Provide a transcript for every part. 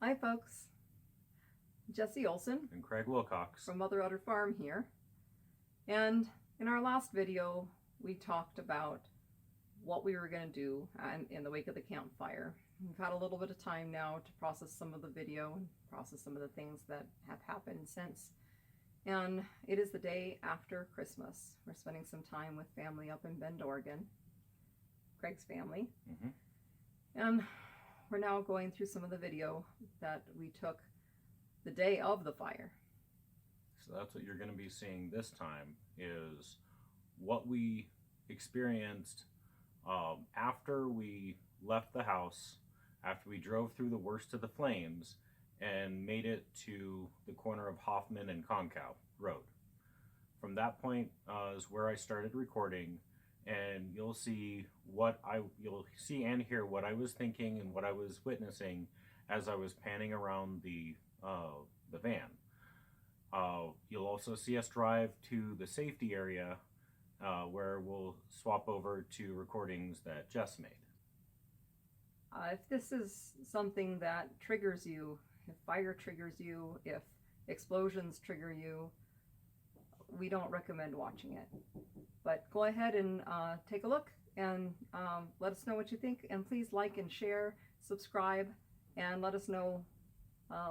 Hi folks, Jesse Olson and Craig Wilcox from Mother Udder Farm here. And in our last video, we talked about what we were going to do in the wake of the campfire. We've had a little bit of time now to process some of the video and process some of the things that have happened since. And it is the day after Christmas. We're spending some time with family up in Bend, Oregon, Craig's family. And we're now going through some of the video that we took the day of the fire. So that's what you're going to be seeing this time, is what we experienced after we left the house, after we drove through the worst of the flames and made it to the corner of Hoffman and Concow Road. From that point is where I started recording, and you'll see and hear what I was thinking and what I was witnessing as I was panning around the van. You'll also see us drive to the safety area where we'll swap over to recordings that Jess made. If this is something that triggers you, if fire triggers you, if explosions trigger you, we don't recommend watching it. But go ahead and take a look and let us know what you think. And please like and share, subscribe, and let us know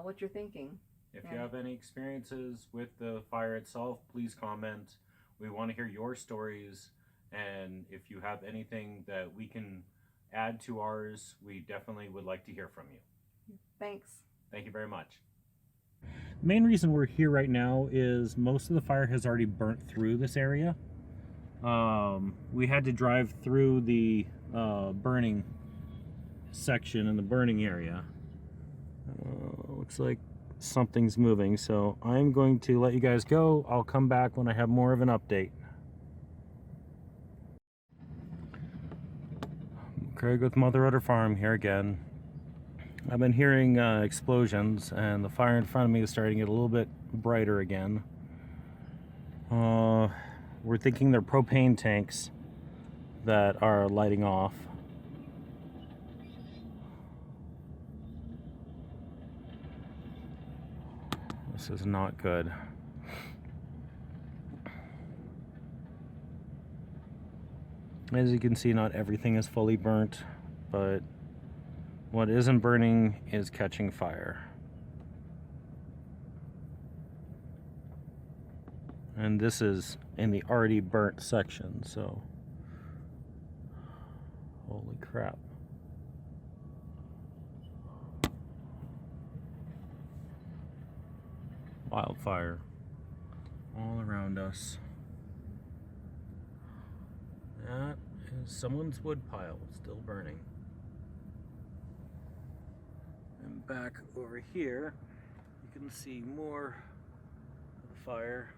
what you're thinking. If you have any experiences with the fire itself, please comment. We want to hear your stories, and if you have anything that we can add to ours, we definitely would like to hear from you. Thanks. Thank you very much. The main reason we're here right now is most of the fire has already burnt through this area. We had to drive through the burning section in the burning area. Looks like something's moving, so I'm going to let you guys go. I'll come back when I have more of an update. Craig with Mother Udder Farm here again. I've been hearing explosions, and the fire in front of me is starting to get a little bit brighter again. We're thinking they're propane tanks that are lighting off. This is not good. As you can see, not everything is fully burnt, but what isn't burning is catching fire. And this is in the already burnt section, so holy crap. Wildfire all around us. That is someone's wood pile still burning. And back over here, you can see more of the fire.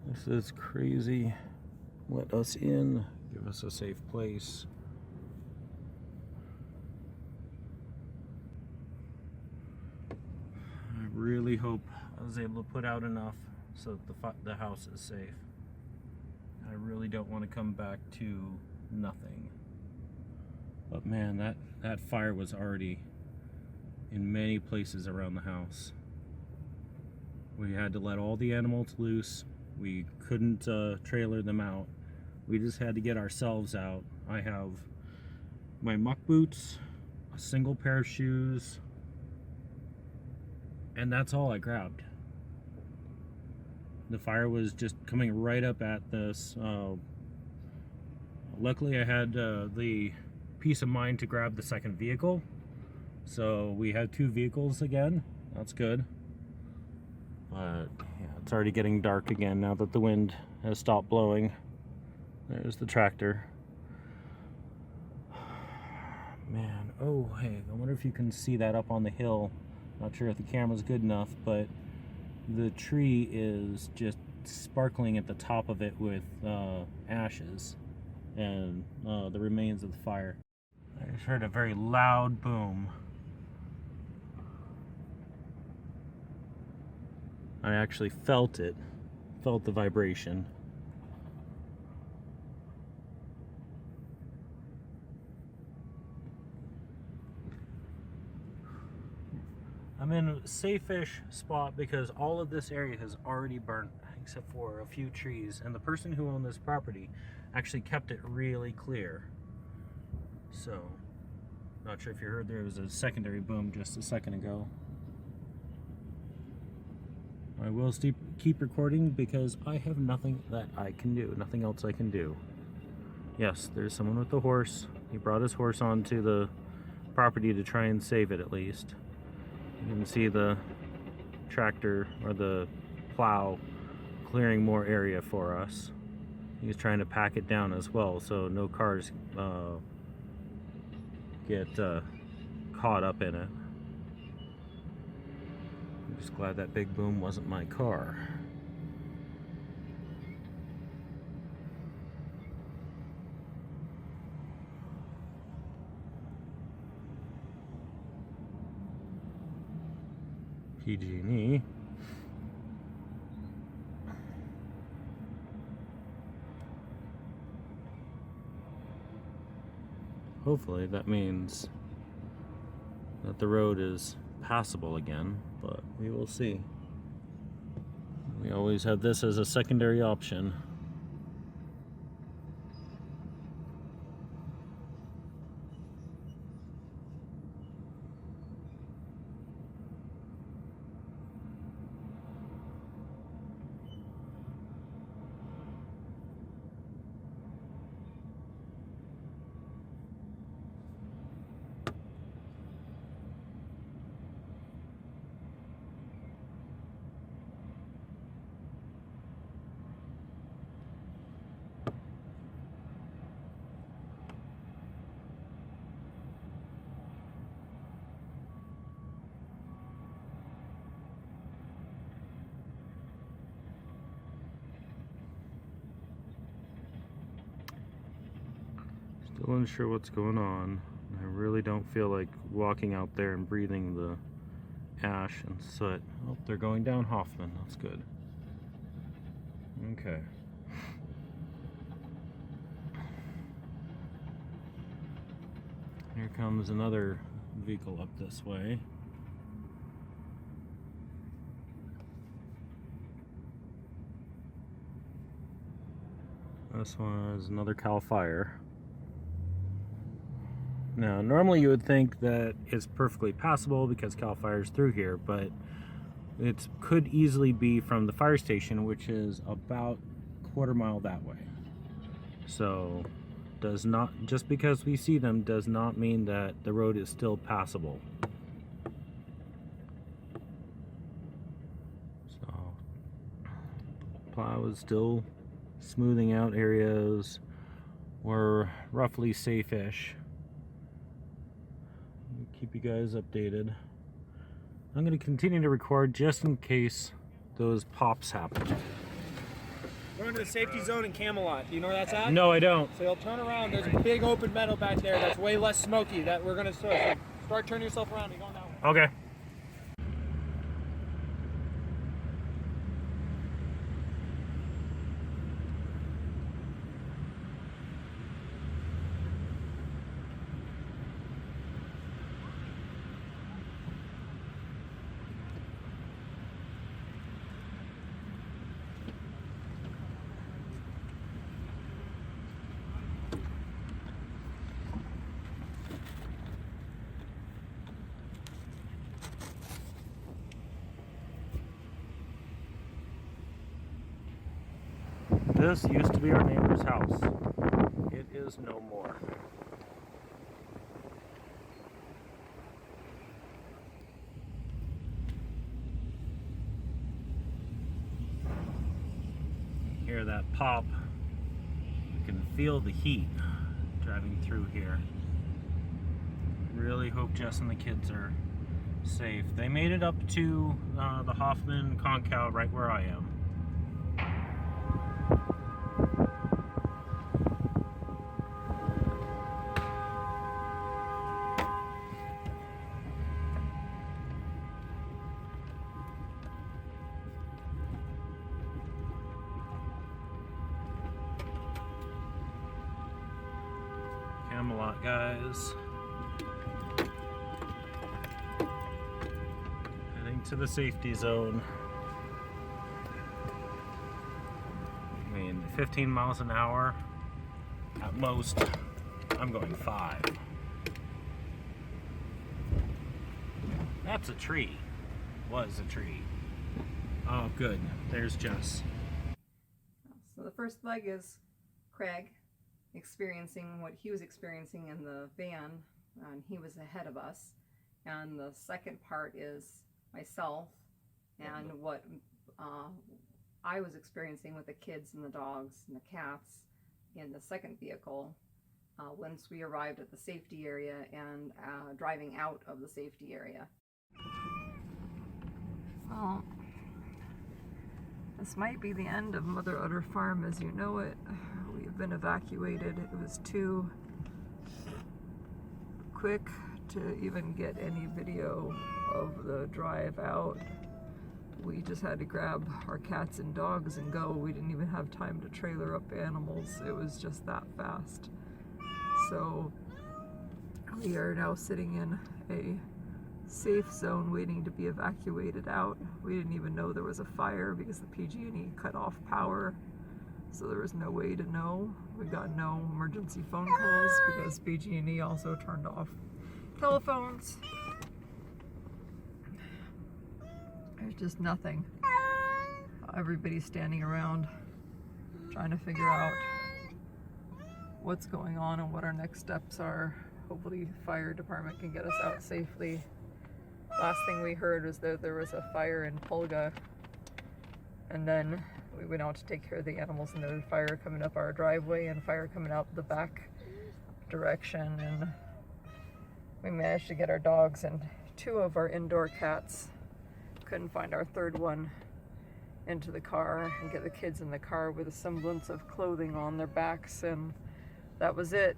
This is crazy. Let us in. Give us a safe place. I really hope I was able to put out enough so that the house is safe. I really don't want to come back to nothing. But man, that fire was already in many places around the house. We had to let all the animals loose. We couldn't trailer them out. We just had to get ourselves out. I have my muck boots, a single pair of shoes, and that's all I grabbed. The fire was just coming right up at this. Luckily I had the peace of mind to grab the second vehicle. So we had two vehicles again. That's good. But yeah, it's already getting dark again now that the wind has stopped blowing. There's the tractor. Man, oh hey, I wonder if you can see that up on the hill. Not sure if the camera's good enough, but the tree is just sparkling at the top of it with ashes and the remains of the fire. I just heard a very loud boom. I actually felt it, felt the vibration. I'm in a safe-ish spot because all of this area has already burnt except for a few trees, and the person who owned this property actually kept it really clear. So, not sure if you heard, there was a secondary boom just a second ago. I will keep recording because I have nothing that I can do, nothing else I can do. Yes, there's someone with a horse. He brought his horse onto the property to try and save it at least. You can see the tractor or the plow clearing more area for us. He's trying to pack it down as well so no cars get caught up in it. I'm just glad that big boom wasn't my car. PG&E. Hopefully that means that the road is passable again, but we will see. We always have this as a secondary option. Still unsure what's going on. I really don't feel like walking out there and breathing the ash and soot. Oh, they're going down Hoffman. That's good. Okay. Here comes another vehicle up this way. This one is another Cal Fire. Now, normally you would think that it's perfectly passable because Cal Fire's through here, but it could easily be from the fire station, which is about a quarter mile that way. So, does not, just because we see them does not mean that the road is still passable. So, plow is still smoothing out areas. We're roughly safe-ish. Keep you guys updated. I'm going to continue to record just in case those pops happen. We're under the safety zone in Camelot. Do you know where that's at? No, I don't. So you'll turn around. There's a big open meadow back there that's way less smoky that we're going to start. So start turning yourself around and going that way. Okay. This used to be our neighbor's house. It is no more. Hear that pop. You can feel the heat driving through here. Really hope Jess and the kids are safe. They made it up to the Hoffman Concow right where I am. Camelot, guys. Heading to the safety zone. I mean, 15 miles an hour at most. I'm going 5. That's a tree. Was a tree. Oh, good. There's Jess. So the first leg is Craig experiencing what he was experiencing in the van, and he was ahead of us. And the second part is myself and what I was experiencing with the kids and the dogs and the cats in the second vehicle once we arrived at the safety area and driving out of the safety area. Well, this might be the end of Mother Udder Farm as you know it. We've been evacuated. It was too quick to even get any video of the drive out. We just had to grab our cats and dogs and go. We didn't even have time to trailer up animals. It was just that fast. So we are now sitting in a safe zone waiting to be evacuated out. We didn't even know there was a fire because the PG&E cut off power. So there was no way to know. We got no emergency phone calls because PG&E also turned off telephones. There's just nothing. Everybody's standing around trying to figure out what's going on and what our next steps are. Hopefully the fire department can get us out safely. Last thing we heard was that there was a fire in Pulga, and then we went out to take care of the animals, and there was fire coming up our driveway and fire coming out the back direction, and we managed to get our dogs and 2 of our indoor cats. Couldn't find our 3rd one into the car and get the kids in the car with a semblance of clothing on their backs, and that was it.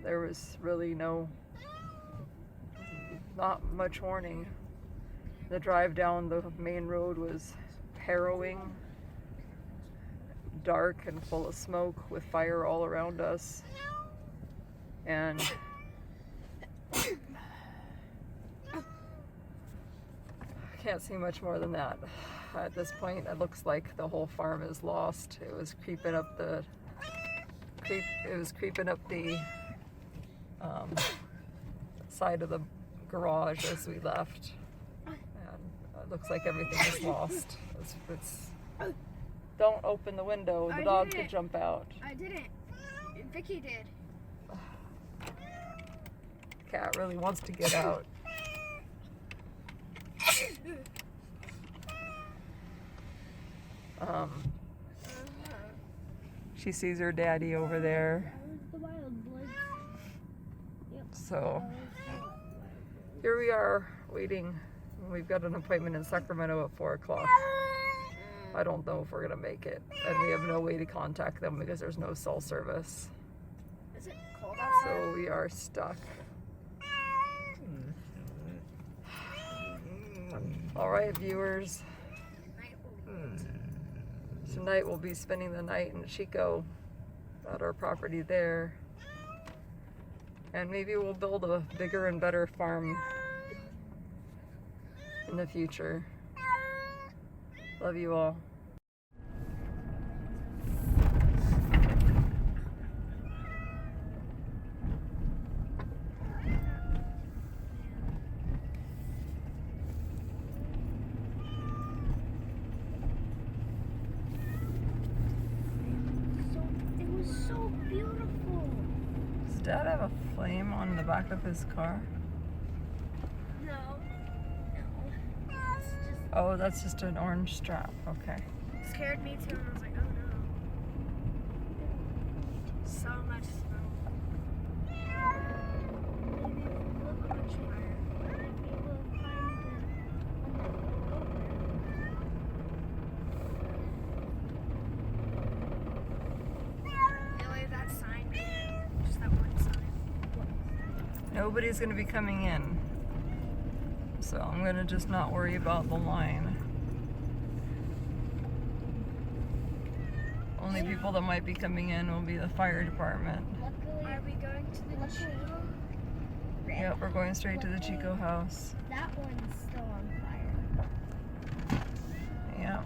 There was really not much warning. The drive down the main road was harrowing, dark and full of smoke with fire all around us, and can't see much more than that. At this point, it looks like the whole farm is lost. It was creeping up the side of the garage as we left, and it looks like everything is lost. Don't open the window. The dog could jump out. I didn't. Vicky did. Cat really wants to get out. She sees her daddy over there. So here we are waiting. We've got an appointment in Sacramento at 4 o'clock. I don't know if we're gonna make it, and we have no way to contact them because there's no cell service. Is it cold outside? So we are stuck. All right, viewers. Tonight we'll be spending the night in Chico at our property there. And maybe we'll build a bigger and better farm in the future. Love you all. Does Dad have a flame on the back of his car? No. It's just Oh, that's just an orange strap. Okay. scared me too, and I was like, oh no. So much smoke. Really, that sign, just that one sign. Nobody's gonna be coming in. So I'm gonna just not worry about the line. Only people that might be coming in will be the fire department. Luckily, Are we going to the Chico? Yep, we're going straight to the Chico house. That one's still on fire. Yeah.